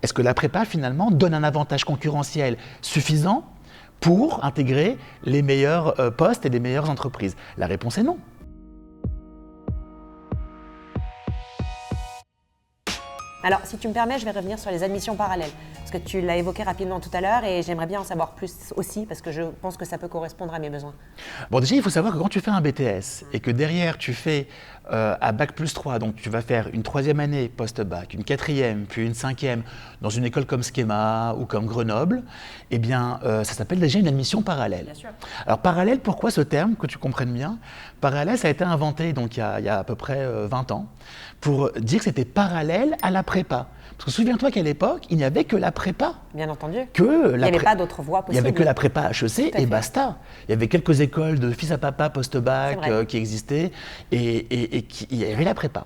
Est-ce que la prépa, finalement, donne un avantage concurrentiel suffisant pour intégrer les meilleurs postes et les meilleures entreprises? La réponse est non. Alors, si tu me permets, je vais revenir sur les admissions parallèles, parce que tu l'as évoqué rapidement tout à l'heure et j'aimerais bien en savoir plus aussi, parce que je pense que ça peut correspondre à mes besoins. Bon, déjà, il faut savoir que quand tu fais un BTS et que derrière, tu fais à Bac+3, donc tu vas faire une 3e année post-bac, une 4e, puis une 5e, dans une école comme Schema ou comme Grenoble, eh bien, ça s'appelle déjà une admission parallèle. Bien sûr. Alors, parallèle, pourquoi ce terme, que tu comprennes bien? Parallèle, ça a été inventé donc, il y a à peu près 20 ans, pour dire que c'était parallèle à la prépa. Parce que souviens-toi qu'à l'époque, il n'y avait que la prépa. Bien entendu. Il n'y avait pas d'autres voies possibles. Il n'y avait que la prépa HEC et basta. Il y avait quelques écoles de fils à papa post-bac qui existaient et il y avait la prépa.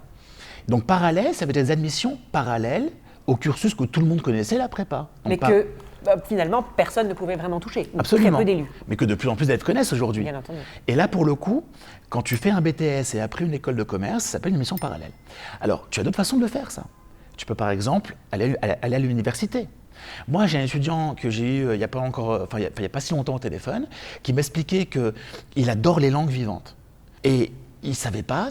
Donc parallèle, ça veut dire des admissions parallèles au cursus que tout le monde connaissait, la prépa. Donc, mais que finalement, personne ne pouvait vraiment toucher. Absolument. Très peu d'élus. Mais que de plus en plus d'élèves connaissent aujourd'hui. Bien entendu. Et là, pour le coup, quand tu fais un BTS et après une école de commerce, ça s'appelle une admission parallèle. Alors, tu as d'autres façons de le faire, ça. Tu peux par exemple aller à l'université. Moi, j'ai un étudiant que j'ai eu il n'y a pas si longtemps au téléphone, qui m'expliquait qu'il adore les langues vivantes. Et il ne savait pas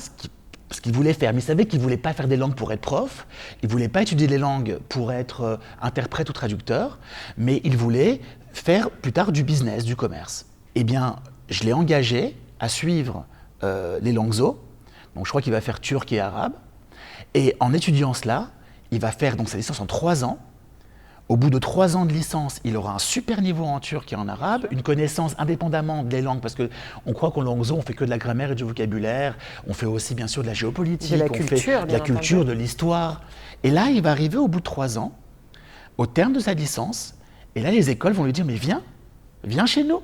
ce qu'il voulait faire, mais il savait qu'il ne voulait pas faire des langues pour être prof, il ne voulait pas étudier les langues pour être interprète ou traducteur, mais il voulait faire plus tard du business, du commerce. Eh bien, je l'ai engagé à suivre les langues zo, donc je crois qu'il va faire turc et arabe, et en étudiant cela, il va faire donc sa licence en 3 ans. Au bout de 3 ans de licence, il aura un super niveau en turc et en arabe, une connaissance indépendamment des langues, parce qu'on croit qu'en langue zo, on fait que de la grammaire et du vocabulaire, on fait aussi bien sûr de la géopolitique, fait de la culture, de l'histoire. Et là, il va arriver au bout de 3 ans, au terme de sa licence, et là, les écoles vont lui dire « mais viens chez nous ».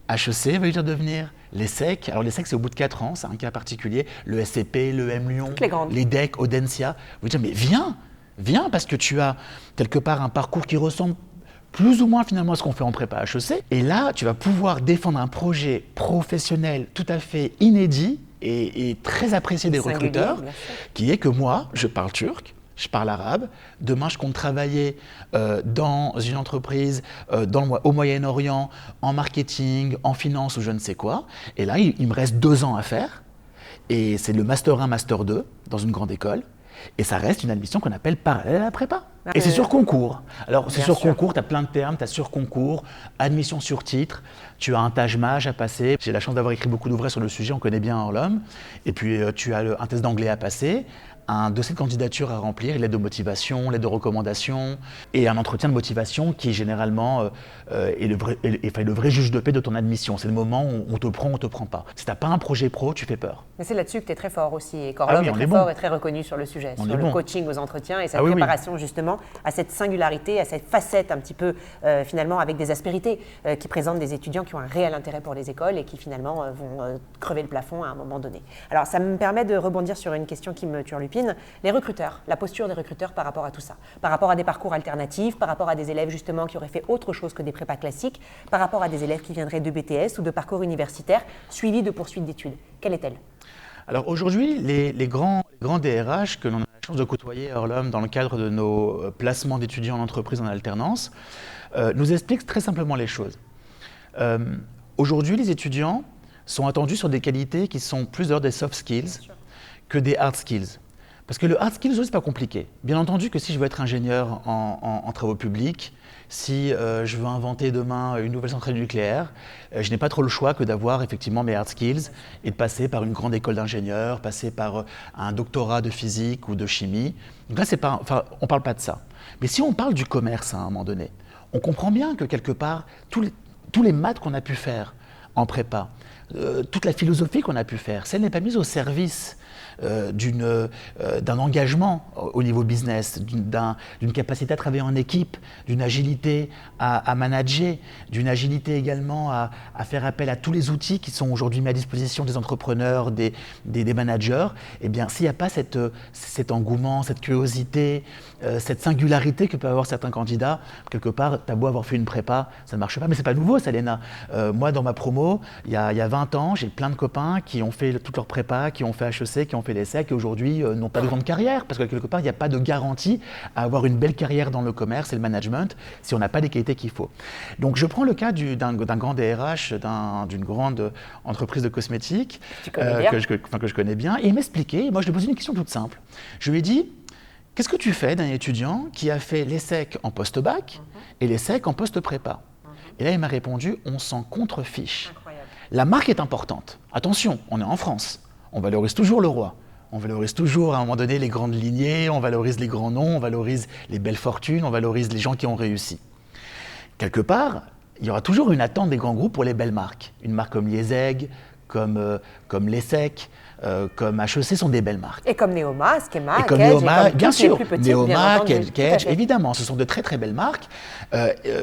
HEC va lui dire de venir, l'ESSEC, alors l'ESSEC c'est au bout de 4 ans, c'est un cas particulier, le SCP, le M Lyon, l'EDEC, Audencia, vous dire mais viens parce que tu as quelque part un parcours qui ressemble plus ou moins finalement à ce qu'on fait en prépa HEC, et là tu vas pouvoir défendre un projet professionnel tout à fait inédit et très apprécié des recruteurs, qui est que moi, je parle turc, je parle arabe, demain je compte travailler dans une entreprise au Moyen-Orient, en marketing, en finance ou je ne sais quoi. Et là, il me reste 2 ans à faire. Et c'est le Master 1, Master 2 dans une grande école. Et ça reste une admission qu'on appelle parallèle à la prépa. Et c'est sur concours. Alors, c'est sur concours, tu as plein de termes, tu as sur concours, admission sur titre, tu as un TAJE-MAJ à passer. J'ai la chance d'avoir écrit beaucoup d'ouvrages sur le sujet, on connaît bien Orlum. Et puis, tu as un test d'anglais à passer, un dossier de candidature à remplir, une lettre de motivation, une lettre de recommandation et un entretien de motivation qui généralement est le vrai juge de paix de ton admission. C'est le moment où on te prend ou on ne te prend pas. Si tu n'as pas un projet pro, tu fais peur. Mais c'est là-dessus que tu es très fort aussi. Et qu'Orlum est très fort et très reconnu sur le sujet, sur le coaching aux entretiens et cette préparation justement à cette singularité, à cette facette un petit peu finalement avec des aspérités qui présentent des étudiants qui ont un réel intérêt pour les écoles et qui finalement vont crever le plafond à un moment donné. Alors ça me permet de rebondir sur une question qui me turlupine. Les recruteurs, la posture des recruteurs par rapport à tout ça, par rapport à des parcours alternatifs, par rapport à des élèves justement qui auraient fait autre chose que des prépas classiques, par rapport à des élèves qui viendraient de BTS ou de parcours universitaires suivis de poursuites d'études. Quelle est-elle? Alors aujourd'hui, les grands DRH que l'on a la chance de côtoyer à Orlum dans le cadre de nos placements d'étudiants en entreprise en alternance nous expliquent très simplement les choses. Aujourd'hui, les étudiants sont attendus sur des qualités qui sont plus d'ordre des soft skills que des hard skills. Parce que le hard skills, c'est pas compliqué. Bien entendu que si je veux être ingénieur en travaux publics, si je veux inventer demain une nouvelle centrale nucléaire, je n'ai pas trop le choix que d'avoir effectivement mes hard skills et de passer par une grande école d'ingénieurs, passer par un doctorat de physique ou de chimie. Donc là, on ne parle pas de ça. Mais si on parle du commerce à un moment donné, on comprend bien que quelque part, tous les maths qu'on a pu faire en prépa, toute la philosophie qu'on a pu faire, ça n'est pas mise au service d'un engagement au niveau business, d'une capacité à travailler en équipe, d'une agilité à manager, d'une agilité également à faire appel à tous les outils qui sont aujourd'hui mis à disposition des entrepreneurs, des managers. Eh bien, s'il n'y a pas cet engouement, cette curiosité, cette singularité que peuvent avoir certains candidats, quelque part, tu as beau avoir fait une prépa, ça ne marche pas. Mais ce n'est pas nouveau, ça, Léna. Moi, dans ma promo, il y a 20 ans, j'ai plein de copains qui ont fait toute leur prépa, qui ont fait HEC, qui ont fait l'ESSEC et aujourd'hui n'ont pas de grande carrière, parce que quelque part, il n'y a pas de garantie à avoir une belle carrière dans le commerce et le management si on n'a pas les qualités qu'il faut. Donc je prends le cas d'un grand DRH d'une grande entreprise de cosmétiques que je connais bien, et il m'expliquait, moi je lui ai posé une question toute simple. Je lui ai dit, qu'est-ce que tu fais d'un étudiant qui a fait l'ESSEC en post-bac et l'ESSEC en post-prépa? Et là, il m'a répondu, on s'en contrefiche. Incroyable. La marque est importante. Attention, on est en France. On valorise toujours le roi. On valorise toujours, à un moment donné, les grandes lignées, on valorise les grands noms, on valorise les belles fortunes, on valorise les gens qui ont réussi. Quelque part, il y aura toujours une attente des grands groupes pour les belles marques. Une marque comme Liezeg, comme l'ESSEC, comme HEC sont des belles marques. Et comme Neoma, Schema, Kedge, Neoma, bien sûr, Neoma, Kedge, évidemment, ce sont de très très belles marques.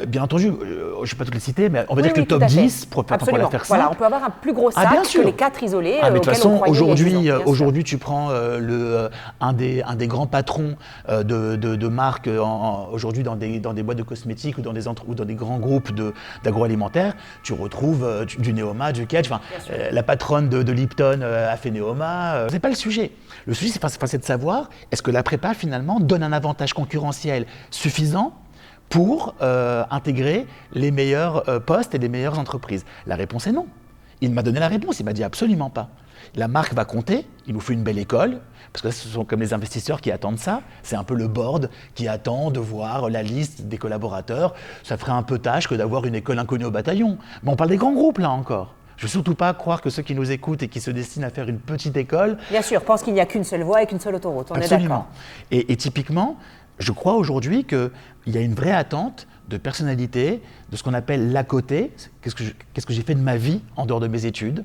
Bien entendu, je ne vais pas toutes les citer, mais on va dire que le top 10, pour la faire simple. Voilà, on peut avoir un plus gros sac que les 4 isolés. Mais de toute façon, aujourd'hui, tu prends un des grands patrons de marques aujourd'hui dans des boîtes de cosmétiques ou dans des grands groupes d'agroalimentaire, tu retrouves du Neoma, du Kedge. La patronne de Lipton a fait Neoma. C'est pas le sujet. Le sujet, c'est de savoir, est-ce que la prépa, finalement, donne un avantage concurrentiel suffisant pour intégrer les meilleurs postes et les meilleures entreprises? La réponse est non. Il m'a donné la réponse, il m'a dit absolument pas. La marque va compter, il nous faut une belle école, parce que ce sont comme les investisseurs qui attendent ça. C'est un peu le board qui attend de voir la liste des collaborateurs. Ça ferait un peu tâche que d'avoir une école inconnue au bataillon. Mais on parle des grands groupes, là encore. Je ne veux surtout pas croire que ceux qui nous écoutent et qui se destinent à faire une petite école… Bien sûr, pensent qu'il n'y a qu'une seule voie et qu'une seule autoroute, on Absolument. Est d'accord. Et typiquement, je crois aujourd'hui qu'il y a une vraie attente de personnalité, de ce qu'on appelle l'à côté. Qu'est-ce que j'ai fait de ma vie en dehors de mes études,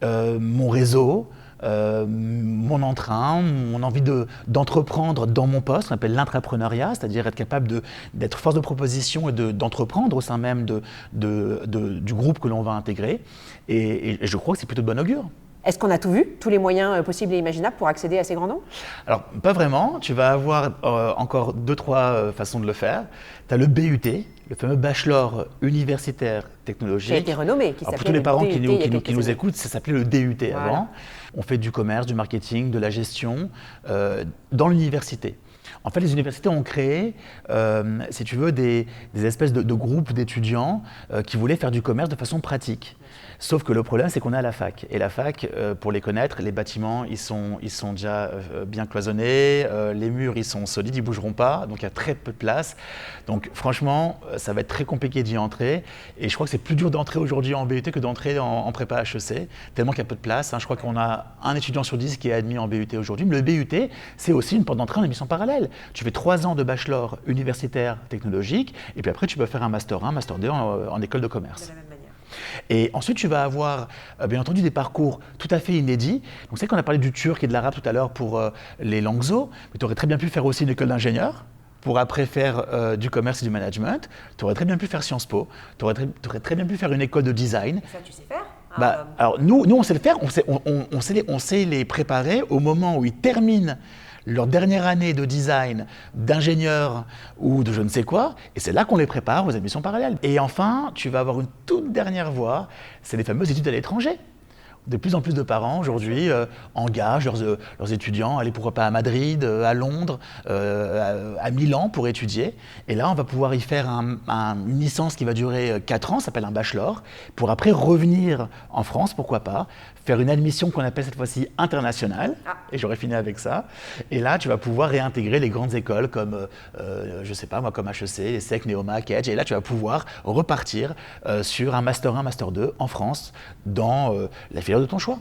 mon réseau, mon entrain, mon envie d'entreprendre dans mon poste, qu'on appelle l'intrapreneuriat, c'est-à-dire être capable d'être force de proposition et d'entreprendre au sein même du groupe que l'on va intégrer. Et je crois que c'est plutôt de bon augure. Est-ce qu'on a tout vu, tous les moyens possibles et imaginables pour accéder à ces grands noms? Alors, pas vraiment. Tu vas avoir encore 2-3 façons de le faire. Tu as le BUT, le fameux bachelor universitaire technologique. Qui a été renommé, qui s'appelait pour tous les parents qui nous écoutent, ça s'appelait le DUT avant. On fait du commerce, du marketing, de la gestion dans l'université. En fait, les universités ont créé, si tu veux, des espèces de groupes d'étudiants qui voulaient faire du commerce de façon pratique. Sauf que le problème, c'est qu'on est à la fac. Et la fac, pour les connaître, les bâtiments, ils sont déjà bien cloisonnés, les murs, ils sont solides, ils ne bougeront pas, donc il y a très peu de place. Donc franchement, ça va être très compliqué d'y entrer. Et je crois que c'est plus dur d'entrer aujourd'hui en BUT que d'entrer en prépa HEC, tellement qu'il y a peu de place. Je crois qu'on a un étudiant sur 10 qui est admis en BUT aujourd'hui. Mais le BUT, c'est aussi une porte d'entrée en admission parallèle. Tu fais 3 ans de bachelor universitaire technologique, et puis après, tu peux faire un Master 1, Master 2 en école de commerce. De la même manière. Et ensuite, tu vas avoir, bien entendu, des parcours tout à fait inédits. Donc, c'est qu'on a parlé du turc et de l'arabe tout à l'heure pour les langues zo, mais tu aurais très bien pu faire aussi une école d'ingénieur pour après faire du commerce et du management. Tu aurais très bien pu faire Sciences Po, tu aurais très bien pu faire une école de design. Et ça, tu sais faire? Alors, nous, on sait le faire, on sait les préparer au moment où ils terminent leur dernière année de design, d'ingénieur ou de je ne sais quoi, et c'est là qu'on les prépare aux admissions parallèles. Et enfin, tu vas avoir une toute dernière voie, c'est les fameuses études à l'étranger. De plus en plus de parents aujourd'hui engagent leurs étudiants, aller pourquoi pas à Madrid, à Londres, à Milan pour étudier. Et là, on va pouvoir y faire une licence qui va durer 4 ans, ça s'appelle un bachelor, pour après revenir en France, pourquoi pas, faire une admission qu'on appelle cette fois-ci internationale, et j'aurais fini avec ça. Et là, tu vas pouvoir réintégrer les grandes écoles comme, je sais pas moi, comme HEC, ESSEC, Neoma, Kedge, et là, tu vas pouvoir repartir sur un Master 1, Master 2 en France, dans la filière de ton choix.